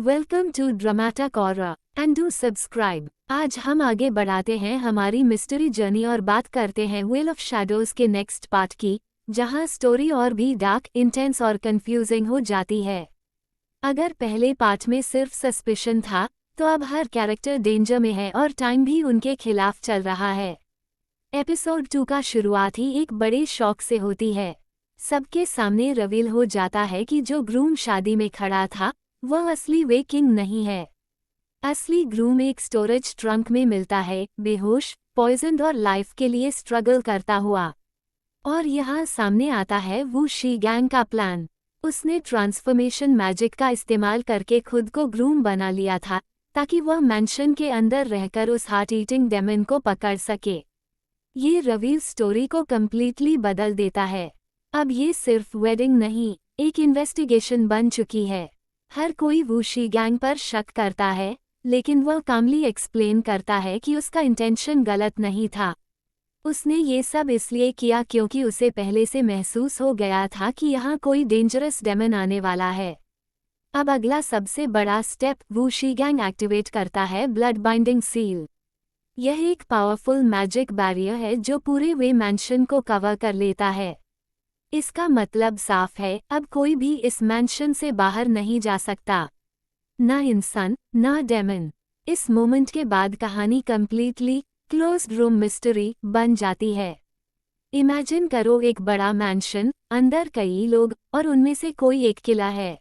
Welcome to Dramatic Aura and do subscribe. आज हम आगे बढ़ाते हैं हमारी मिस्ट्री जर्नी और बात करते हैं व्हील ऑफ शैडोज के नेक्स्ट पार्ट की, जहां स्टोरी और भी डार्क, इंटेंस और कंफ्यूजिंग हो जाती है। अगर पहले पार्ट में सिर्फ सस्पिशन था, तो अब हर कैरेक्टर डेंजर में है और टाइम भी उनके खिलाफ चल रहा है। एपिसोड 2 का शुरुआत ही एक बड़े शॉक से होती है। सबके सामने रिवील हो जाता है कि जो ग्रूम शादी में खड़ा था वह असली वे किंग नहीं है। असली ग्रूम एक स्टोरेज ट्रंक में मिलता है, बेहोश, पॉइजन्ड और लाइफ के लिए स्ट्रगल करता हुआ। और यहाँ सामने आता है वू शी गैंग का प्लान। उसने ट्रांसफॉर्मेशन मैजिक का इस्तेमाल करके खुद को ग्रूम बना लिया था, ताकि वह मैंशन के अंदर रहकर उस हार्ट ईटिंग डेमन को पकड़ सके। ये रिवील स्टोरी को कम्प्लीटली बदल देता है। अब ये सिर्फ वेडिंग नहीं, एक इन्वेस्टिगेशन बन चुकी है। हर कोई वू शी गैंग पर शक करता है, लेकिन वह कामली एक्सप्लेन करता है कि उसका इंटेंशन गलत नहीं था। उसने ये सब इसलिए किया क्योंकि उसे पहले से महसूस हो गया था कि यहाँ कोई डेंजरस डेमन आने वाला है। अब अगला सबसे बड़ा स्टेप, वू शी गैंग एक्टिवेट करता है ब्लड बाइंडिंग सील। यह एक पावरफुल मैजिक बैरियर है जो पूरे वे मैंशन को कवर कर लेता है। इसका मतलब साफ है, अब कोई भी इस मैंशन से बाहर नहीं जा सकता, ना इंसान ना डेमन। इस मोमेंट के बाद कहानी कंप्लीटली क्लोज्ड रूम मिस्ट्री बन जाती है। इमेजिन करो एक बड़ा मैंशन, अंदर कई लोग और उनमें से कोई एक किला है।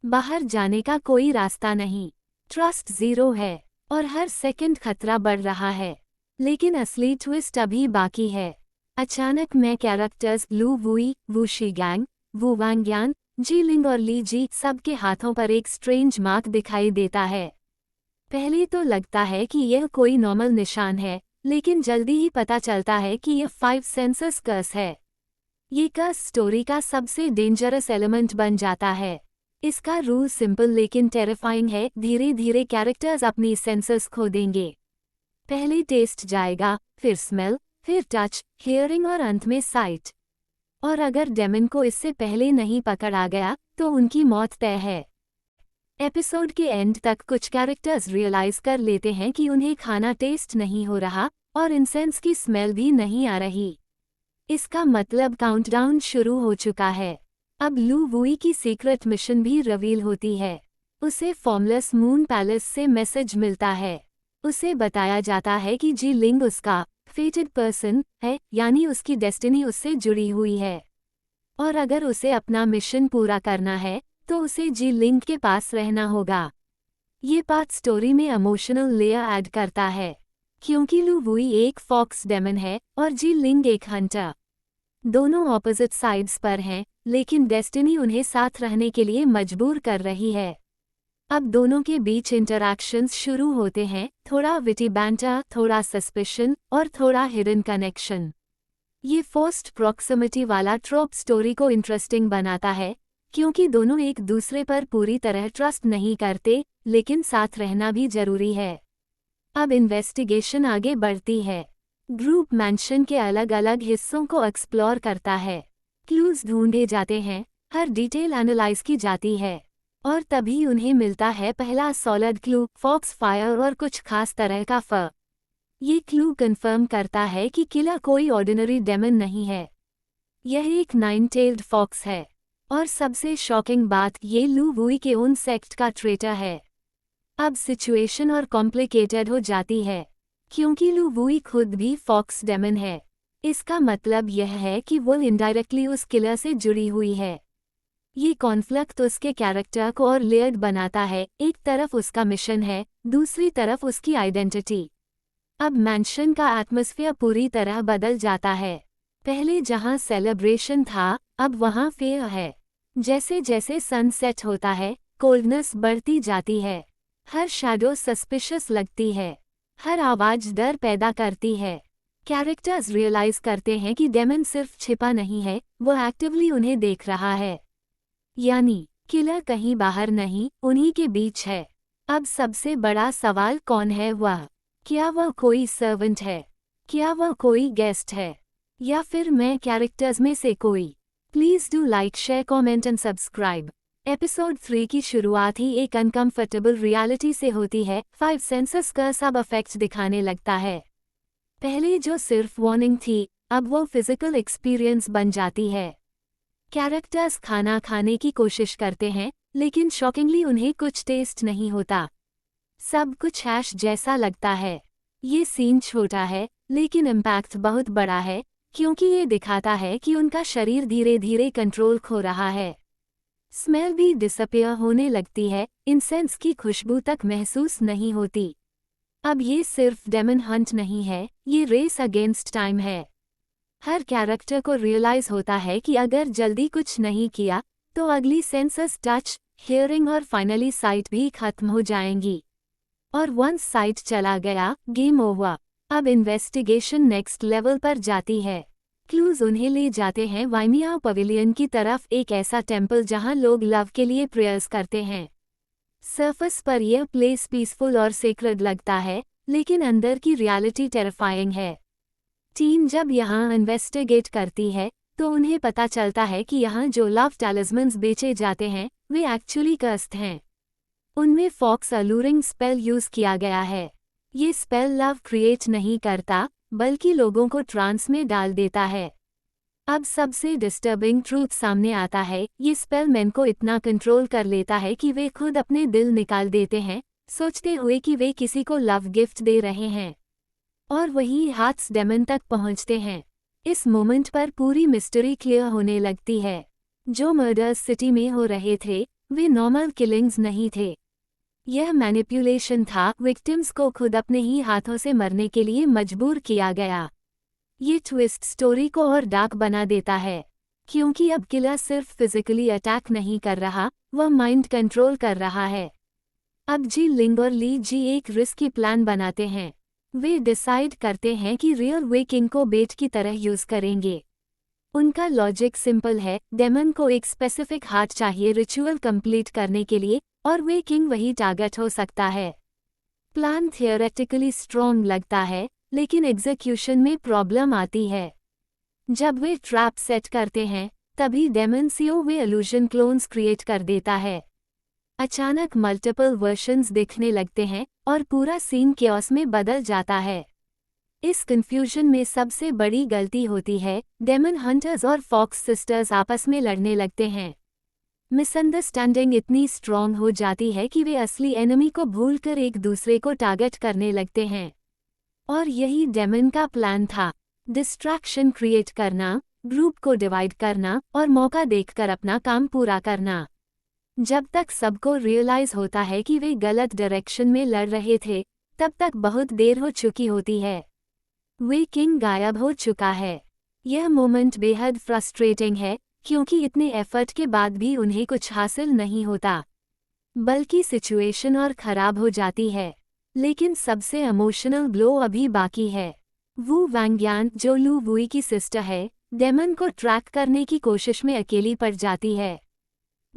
बाहर जाने का कोई रास्ता नहीं, ट्रस्ट जीरो है और हर सेकंड खतरा बढ़ रहा है। लेकिन असली ट्विस्ट अभी बाकी है। अचानक मैं कैरेक्टर्स लू वुई, वू शी गैंग, वू वांग्यान, जी लिंग और ली जी सबके हाथों पर एक स्ट्रेंज मार्क दिखाई देता है। पहले तो लगता है कि यह कोई नॉर्मल निशान है, लेकिन जल्दी ही पता चलता है कि यह 5 सेंसस कर्स है। ये कर्स स्टोरी का सबसे डेंजरस एलिमेंट बन जाता है। इसका रूल सिंपल लेकिन टेरिफाइंग है। धीरे धीरे कैरेक्टर्स अपनी सेंसस खो देंगे। पहले टेस्ट जाएगा, फिर स्मेल, फिर टच, हियरिंग और अंत में साइट। और अगर डेमन को इससे पहले नहीं पकड़ा गया तो उनकी मौत तय है। एपिसोड के एंड तक कुछ कैरेक्टर्स रियलाइज कर लेते हैं कि उन्हें खाना टेस्ट नहीं हो रहा और इंसेंस की स्मेल भी नहीं आ रही। इसका मतलब काउंटडाउन शुरू हो चुका है। अब लू वुई की सीक्रेट मिशन भी रिवील होती है। उसे फॉर्मलेस मून पैलेस से मैसेज मिलता है। उसे बताया जाता है कि जी लिंग उसका फेटेड पर्सन है, यानी उसकी डेस्टिनी उससे जुड़ी हुई है। और अगर उसे अपना मिशन पूरा करना है तो उसे जी लिंग के पास रहना होगा। ये पार्ट स्टोरी में इमोशनल लेयर ऐड करता है, क्योंकि लू वुई एक फॉक्स डेमन है और जी लिंग एक हंटर। दोनों ऑपोजिट साइड्स पर हैं, लेकिन डेस्टिनी उन्हें साथ रहने के लिए मजबूर कर रही है। अब दोनों के बीच इंटरैक्शंस शुरू होते हैं, थोड़ा विटी बैंटर, थोड़ा सस्पिशन और थोड़ा हिडन कनेक्शन। ये फोर्स्ड प्रॉक्सिमिटी वाला ट्रोप स्टोरी को इंटरेस्टिंग बनाता है, क्योंकि दोनों एक दूसरे पर पूरी तरह ट्रस्ट नहीं करते, लेकिन साथ रहना भी जरूरी है। अब इन्वेस्टिगेशन आगे बढ़ती है। ग्रुप मैंशन के अलग अलग हिस्सों को एक्सप्लोर करता है। क्लूज ढूंढे जाते हैं, हर डिटेल एनालाइज की जाती है और तभी उन्हें मिलता है पहला सॉलिड क्लू, फॉक्स फायर और कुछ खास तरह का फर। ये क्लू कंफर्म करता है कि किलर कोई ऑर्डिनरी डेमन नहीं है, यह एक 9-टेल्ड फॉक्स है। और सबसे शॉकिंग बात, ये लू वुई के उन सेक्ट का ट्रेटर है। अब सिचुएशन और कॉम्प्लिकेटेड हो जाती है, क्योंकि लू वुई खुद भी फॉक्स डेमन है। इसका मतलब यह है कि वो इनडायरेक्टली उस किलर से जुड़ी हुई है। ये कॉन्फ्लिक्ट उसके कैरेक्टर को और लेयर्ड बनाता है। एक तरफ उसका मिशन है, दूसरी तरफ उसकी आइडेंटिटी। अब मैंशन का एटमॉस्फेयर पूरी तरह बदल जाता है। पहले जहां सेलिब्रेशन था, अब वहां फेयर है। जैसे जैसे सनसेट होता है, कोल्डनेस बढ़ती जाती है। हर शैडो सस्पिशियस लगती है, हर आवाज डर पैदा करती है। कैरेक्टर्स रियलाइज करते हैं कि डेमन सिर्फ छिपा नहीं है, वो एक्टिवली उन्हें देख रहा है। यानी किलर कहीं बाहर नहीं, उन्हीं के बीच है। अब सबसे बड़ा सवाल, कौन है वह? क्या वह कोई सर्वेंट है? क्या वह कोई गेस्ट है? या फिर मैं कैरेक्टर्स में से कोई? Please do like, share, comment and subscribe. Episode 3 की शुरुआत ही एक अनकंफर्टेबल रियलिटी से होती है। 5 सेंसस का सब अफेक्ट दिखाने लगता है। पहले जो सिर्फ वार्निंग थी, अब वो फिजिकल एक्सपीरियंस बन जाती है। कैरेक्टर्स खाना खाने की कोशिश करते हैं, लेकिन शॉकिंगली उन्हें कुछ टेस्ट नहीं होता। सब कुछ ऐश जैसा लगता है। ये सीन छोटा है, लेकिन इम्पैक्ट बहुत बड़ा है, क्योंकि ये दिखाता है कि उनका शरीर धीरे धीरे कंट्रोल खो रहा है। स्मेल भी डिसअपियर होने लगती है, इंसेंस की खुशबू तक महसूस नहीं होती। अब ये सिर्फ डेमन हंट नहीं है, ये रेस अगेंस्ट टाइम है। हर कैरेक्टर को रियलाइज होता है कि अगर जल्दी कुछ नहीं किया, तो अगली सेंसस टच, हियरिंग और फाइनली साइट भी खत्म हो जाएंगी। और वंस साइट चला गया, गेम ओवर। अब इन्वेस्टिगेशन नेक्स्ट लेवल पर जाती है। क्लूज उन्हें ले जाते हैं वाइमियाओ पवेलियन की तरफ, एक ऐसा टेम्पल जहां लोग लव के लिए प्रेयर्स करते हैं। सरफेस पर यह प्लेस पीसफुल और सेक्रेड लगता है, लेकिन अंदर की रियलिटी टेरिफाइंग है। टीम जब यहां इन्वेस्टिगेट करती है, तो उन्हें पता चलता है कि यहां जो लव टैलिस्मन्स बेचे जाते हैं, वे एक्चुअली कर्स्ड हैं। उनमें फॉक्स अलूरिंग स्पेल यूज किया गया है। ये स्पेल लव क्रिएट नहीं करता, बल्कि लोगों को ट्रांस में डाल देता है। अब सबसे डिस्टर्बिंग ट्रूथ सामने आता है, ये स्पेल मैन को इतना कंट्रोल कर लेता है कि वे खुद अपने दिल निकाल देते हैं, सोचते हुए कि वे किसी को लव गिफ्ट दे रहे हैं। और वही हाथ्स डेमन तक पहुंचते हैं। इस मोमेंट पर पूरी मिस्ट्री क्लियर होने लगती है। जो मर्डर्स सिटी में हो रहे थे, वे नॉर्मल किलिंग्स नहीं थे। यह मैनिपुलेशन था, विक्टिम्स को खुद अपने ही हाथों से मरने के लिए मजबूर किया गया। ये ट्विस्ट स्टोरी को और डार्क बना देता है, क्योंकि अब किलर सिर्फ फिजिकली अटैक नहीं कर रहा, वह माइंड कंट्रोल कर रहा है। अब जी लिंग और ली जी एक रिस्की प्लान बनाते हैं। वे डिसाइड करते हैं कि रियल वे किंग को बेट की तरह यूज करेंगे। उनका लॉजिक सिंपल है, डेमन को एक स्पेसिफिक हार्ट चाहिए रिचुअल कंप्लीट करने के लिए, और वे किंग वही टारगेट हो सकता है। प्लान थियोरेटिकली स्ट्रॉन्ग लगता है, लेकिन एग्जीक्यूशन में प्रॉब्लम आती है। जब वे ट्रैप सेट करते हैं, तभी डेमन सीओ वे इल्यूजन क्लोन्स क्रिएट कर देता है। अचानक मल्टीपल वर्जन्स दिखने लगते हैं, और पूरा सीन केओस में बदल जाता है। इस कंफ्यूजन में सबसे बड़ी गलती होती है, डेमन हंटर्स और फॉक्स सिस्टर्स आपस में लड़ने लगते हैं। मिसअंडरस्टैंडिंग इतनी स्ट्रॉन्ग हो जाती है कि वे असली एनिमी को भूलकर एक दूसरे को टारगेट करने लगते हैं। और यही डेमन का प्लान था, डिस्ट्रैक्शन क्रिएट करना, ग्रुप को डिवाइड करना और मौका देखकर अपना काम पूरा करना। जब तक सबको रियलाइज होता है कि वे गलत डायरेक्शन में लड़ रहे थे, तब तक बहुत देर हो चुकी होती है। वे किंग गायब हो चुका है। यह मोमेंट बेहद फ्रस्ट्रेटिंग है, क्योंकि इतने एफर्ट के बाद भी उन्हें कुछ हासिल नहीं होता, बल्कि सिचुएशन और खराब हो जाती है। लेकिन सबसे इमोशनल ब्लो अभी बाकी है। वू वांग्यान, जो लू वुई की सिस्टर है, डेमन को ट्रैक करने की कोशिश में अकेली पड़ जाती है।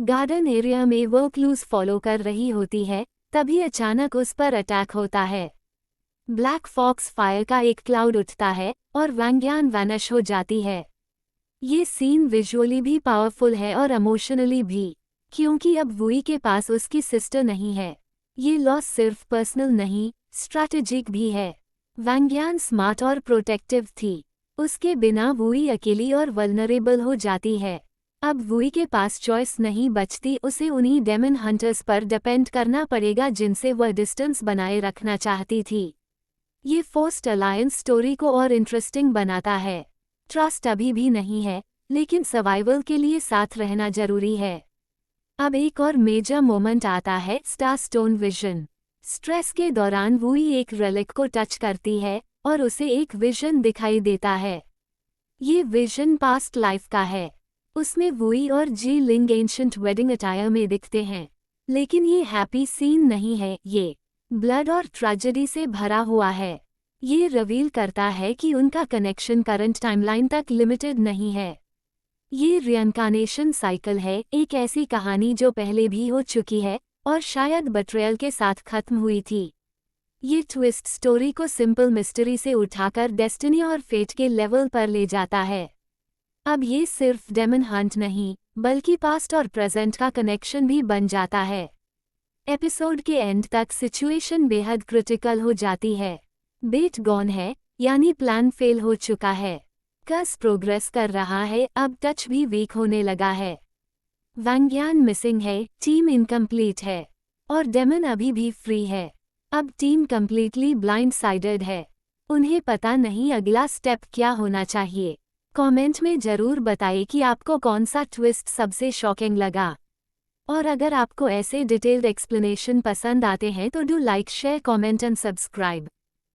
गार्डन एरिया में वो क्लूज फॉलो कर रही होती है, तभी अचानक उस पर अटैक होता है। ब्लैक फॉक्स फायर का एक क्लाउड उठता है, और वांग्यान वैनिश हो जाती है। ये सीन विजुअली भी पावरफुल है और इमोशनली भी, क्योंकि अब वुई के पास उसकी सिस्टर नहीं है। ये लॉस सिर्फ पर्सनल नहीं, स्ट्रैटेजिक भी है। वांग्यान स्मार्ट और प्रोटेक्टिव थी, उसके बिना वुई अकेली और वल्नरेबल हो जाती है। अब वुई के पास चॉइस नहीं बचती, उसे उन्हीं डेमन हंटर्स पर डिपेंड करना पड़ेगा जिनसे वह डिस्टेंस बनाए रखना चाहती थी। ये फोर्स्ड अलायंस स्टोरी को और इंटरेस्टिंग बनाता है। ट्रस्ट अभी भी नहीं है, लेकिन सर्वाइवल के लिए साथ रहना जरूरी है। अब एक और मेजर मोमेंट आता है, स्टार स्टोन विजन। स्ट्रेस के दौरान वुई एक रेलिक को टच करती है, और उसे एक विजन दिखाई देता है। ये विजन पास्ट लाइफ का है। उसमें वुई और जी लिंग एंशंट वेडिंग अटायर में दिखते हैं, लेकिन ये हैप्पी सीन नहीं है, ये ब्लड और ट्रेजेडी से भरा हुआ है। ये रिवील करता है कि उनका कनेक्शन करंट टाइमलाइन तक लिमिटेड नहीं है। ये रिइनकार्नेशन साइकिल है, एक ऐसी कहानी जो पहले भी हो चुकी है, और शायद बट्रेयल के साथ खत्म हुई थी। ये ट्विस्ट स्टोरी को सिंपल मिस्ट्री से उठाकर डेस्टिनी और फेट के लेवल पर ले जाता है। अब ये सिर्फ डेमन हंट नहीं, बल्कि पास्ट और प्रेजेंट का कनेक्शन भी बन जाता है। एपिसोड के एंड तक सिचुएशन बेहद क्रिटिकल हो जाती है। बेट गॉन है, यानी प्लान फेल हो चुका है। कस प्रोग्रेस कर रहा है, अब टच भी वीक होने लगा है। वांग्यान मिसिंग है, टीम इनकम्प्लीट है। और डेमन अभी भी फ्री है। अब टीम कंप्लीटली ब्लाइंड साइडेड है। उन्हें पता नहीं अगला स्टेप क्या होना चाहिए। कमेंट में जरूर बताइए कि आपको कौन सा ट्विस्ट सबसे शॉकिंग लगा। और अगर आपको ऐसे डिटेल्ड एक्सप्लेनेशन पसंद आते हैं तो do like, share, comment and subscribe.